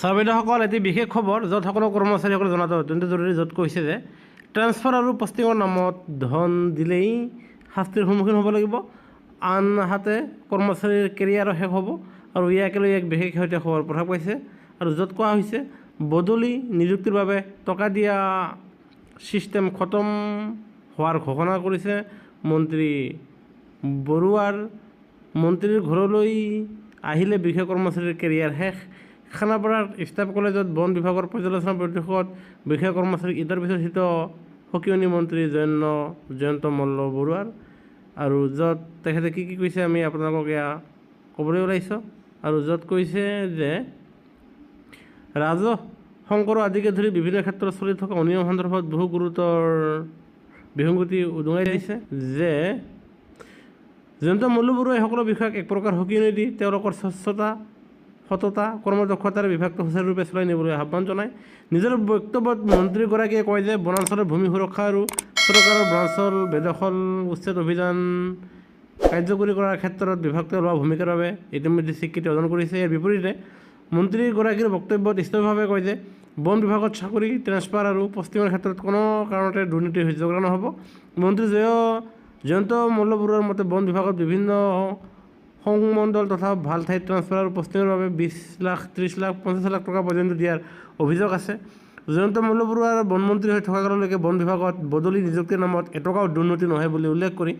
Sir বাইদেউসকল, এটি বিশেষ খবৰ য'ত সকলো কৰ্মচাৰীসকলে জনাটো অত্যন্ত জৰুৰী, য'ত কৈছে যে ট্ৰেন্সফাৰ আৰু পষ্টিঙৰ নামত ধন দিলেই শাস্তিৰ সন্মুখীন হ'ব লাগিব, আনহাতে কৰ্মচাৰীৰ কেৰিয়াৰো শেষ হ'ব। আৰু ইয়াকে লৈ এক বিশেষ শেহতীয়া খবৰ প্ৰকাশ পাইছে আৰু য'ত কোৱা হৈছে বদলি নিযুক্তিৰ বাবে টকা দিয়া ছিষ্টেম খতম হোৱাৰ ঘোষণা কৰিছে মন্ত্ৰী বৰুৱাৰ। মন্ত্ৰীৰ ঘৰলৈ আহিলে বিষয়া কৰ্মচাৰীৰ কেৰিয়াৰ শেষ। খানাপাৰাৰ ষ্টাফ কলেজত বন বিভাগৰ পৰ্যালোচনা বৈঠকত বিষয়া কৰ্মচাৰীক ইটাৰ পিছত সিটো সকিয়নি মন্ত্ৰী জয়ন্ত মল্ল বৰুৱাৰ। আৰু য'ত তেখেতে কি কৈছে আমি আপোনালোকক এয়া ক'বলৈ ওলাইছোঁ। আৰু য'ত কৈছে যে ৰাজহ সংকৰ আদিকে ধৰি বিভিন্ন ক্ষেত্ৰত চলি থকা অনিয়ম সন্দৰ্ভত বহু গুৰুতৰ বিসংগতি উদঙাই দিছে যে জয়ন্ত মল্ল বৰুৱাই সকলো বিষয়াক এক প্ৰকাৰ সকিয়নি দি তেওঁলোকৰ স্বচ্ছতা, সততা, কৰ্মদক্ষতাৰ বিভাগটো সুচাৰুৰূপে চলাই নিবলৈ আহ্বান জনায়। নিজৰ বক্তব্যত মন্ত্ৰীগৰাকীয়ে কয় যে বনাঞ্চলৰ ভূমি সুৰক্ষা আৰু চৰকাৰৰ বনাঞ্চল বেদখল উচ্ছেদ অভিযান কাৰ্যকৰী কৰাৰ ক্ষেত্ৰত বিভাগটোৱে লোৱা ভূমিকাৰ বাবে ইতিমধ্যে স্বীকৃতি অৰ্জন কৰিছে। ইয়াৰ বিপৰীতে মন্ত্ৰীগৰাকীৰ বক্তব্যত স্থিৰভাৱে কয় যে বন বিভাগত চাকৰি ট্ৰেন্সফাৰ আৰু পষ্টিঙৰ ক্ষেত্ৰত কোনো কাৰণতে দুৰ্নীতি সহ্য কৰা নহ'ব। মন্ত্ৰী জয়ন্ত মল্ল বৰুৱাৰ মতে বন বিভাগত বিভিন্ন সংমণ্ডল তথা ভাল ঠাইত ট্ৰান্সফাৰ আৰু পষ্টিঙৰ বাবে 20 লাখ, 30 লাখ, 50 লাখ টকা পৰ্যন্ত দিয়াৰ অভিযোগ আছে। জয়ন্ত মল্ল বৰুৱাৰ বনমন্ত্ৰী হৈ থকা কাললৈকে বন বিভাগত বদলি নিযুক্তিৰ নামত এটকাও দুৰ্নীতি নহয় বুলি উল্লেখ কৰি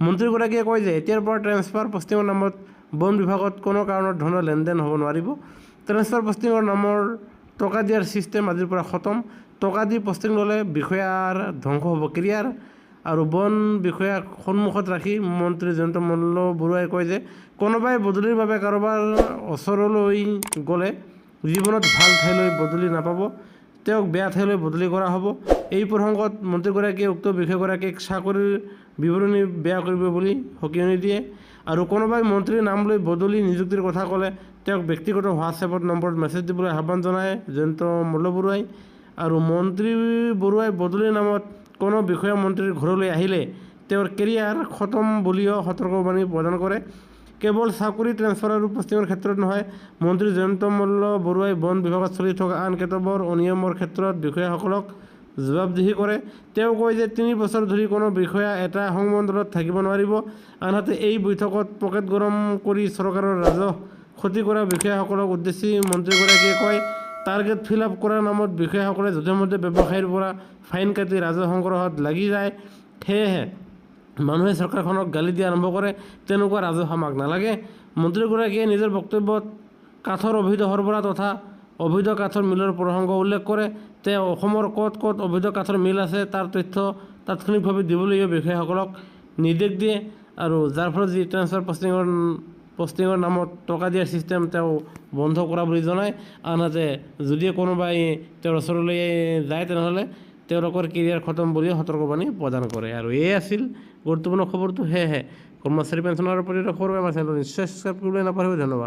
মন্ত্ৰীগৰাকীয়ে কয় যে এতিয়াৰ পৰা ট্ৰেন্সফাৰ পষ্টিঙৰ নামত বন বিভাগত কোনো কাৰণত ধনৰ লেনদেন হ'ব নোৱাৰিব। ট্ৰেন্সফাৰ পষ্টিঙৰ নামৰ টকা দিয়াৰ ছিষ্টেম আজিৰ পৰা খতম। টকা দি পষ্টিং ল'লে বিষয়াৰ ধ্বংস হ'ব কেৰিয়াৰ। আৰু বন বিষয়াক সন্মুখত ৰাখি মন্ত্ৰী জয়ন্ত মল্ল বৰুৱাই কয় যে কোনোবাই বদলিৰ বাবে কাৰোবাৰ ওচৰলৈ গ'লে জীৱনত ভাল ঠাইলৈ বদলি নাপাব, তেওঁক বেয়া ঠাইলৈ বদলি কৰা হ'ব। এই প্ৰসংগত মন্ত্ৰীগৰাকীয়ে উক্ত বিষয়াগৰাকীক চাকৰিৰ বিৱৰণী বেয়া কৰিব বুলি সকিয়নি দিয়ে। আৰু কোনোবাই মন্ত্ৰীৰ নাম লৈ বদলি নিযুক্তিৰ কথা ক'লে তেওঁক ব্যক্তিগত হোৱাটছএপত নম্বৰত মেছেজ দিবলৈ আহ্বান জনায় জয়ন্ত মল্ল বৰুৱাই। আৰু মন্ত্ৰী বৰুৱাই বদলিৰ নামত কোনো বিষয়া মন্ত্ৰীৰ ঘৰলৈ আহিলে তেওঁৰ কেৰিয়াৰ খতম বুলিও সতৰ্কবাণী প্ৰদান কৰে। কেৱল চাকৰি ট্ৰেন্সফাৰ আৰু পষ্টিঙৰ ক্ষেত্ৰত নহয়, মন্ত্ৰী জয়ন্ত মল্ল বৰুৱাই বন বিভাগত চলি থকা আন কেতবোৰ অনিয়মৰ ক্ষেত্ৰত বিষয়াসকলক জবাবদিহি কৰে। তেওঁ কয় যে 3 বছৰ ধৰি কোনো বিষয়া এটা সংমণ্ডলত থাকিব নোৱাৰিব। আনহাতে এই বৈঠকত পকেট গৰম কৰি চৰকাৰৰ ৰাজহ ক্ষতি কৰা বিষয়াসকলক উদ্দেশ্যি মন্ত্ৰীগৰাকীয়ে কয়, টাৰ্গেট ফিল আপ কৰাৰ নামত বিষয়াসকলে যধে-মধে ব্যৱসায়ীৰ পৰা ফাইন কাটি ৰাজহ সংগ্ৰহত লাগি যায়। সেয়েহে মানুহে চৰকাৰখনক গালি দিয়া আৰম্ভ কৰে। তেনেকুৱা ৰাজহ আমাক নালাগে। মন্ত্ৰীগৰাকীয়ে নিজৰ বক্তব্যত কাঠৰ অবৈধ সৰবৰাহ তথা অবৈধ কাঠৰ মিলৰ প্ৰসংগ উল্লেখ কৰে। তেওঁ অসমৰ ক'ত ক'ত অবৈধ কাঠৰ মিল আছে তাৰ তথ্য তাৎক্ষণিকভাৱে দিবলৈও বিষয়াসকলক নিৰ্দেশ দিয়ে। আৰু যাৰ ফলত যি ট্ৰেন্সফাৰ পষ্টিঙৰ নামত টকা দিয়াৰ ছিষ্টেম তেওঁ বন্ধ কৰা বুলি জনায়। আনহাতে যদি কোনোবাই তেওঁৰ ওচৰলৈ যায় তেনেহ'লে তেওঁলোকৰ কেৰিয়াৰ খতম বুলি সতৰ্কবাণী প্ৰদান কৰে। আৰু এই আছিল গুৰুত্বপূৰ্ণ খবৰটো। সেয়েহে কৰ্মচাৰী পেঞ্চনৰ প্ৰতি খবৰ আমাৰ চেনেলটো নিশ্চয় ছাবস্ক্ৰাইব কৰিবলৈ নাপাহৰিব। ধন্যবাদ।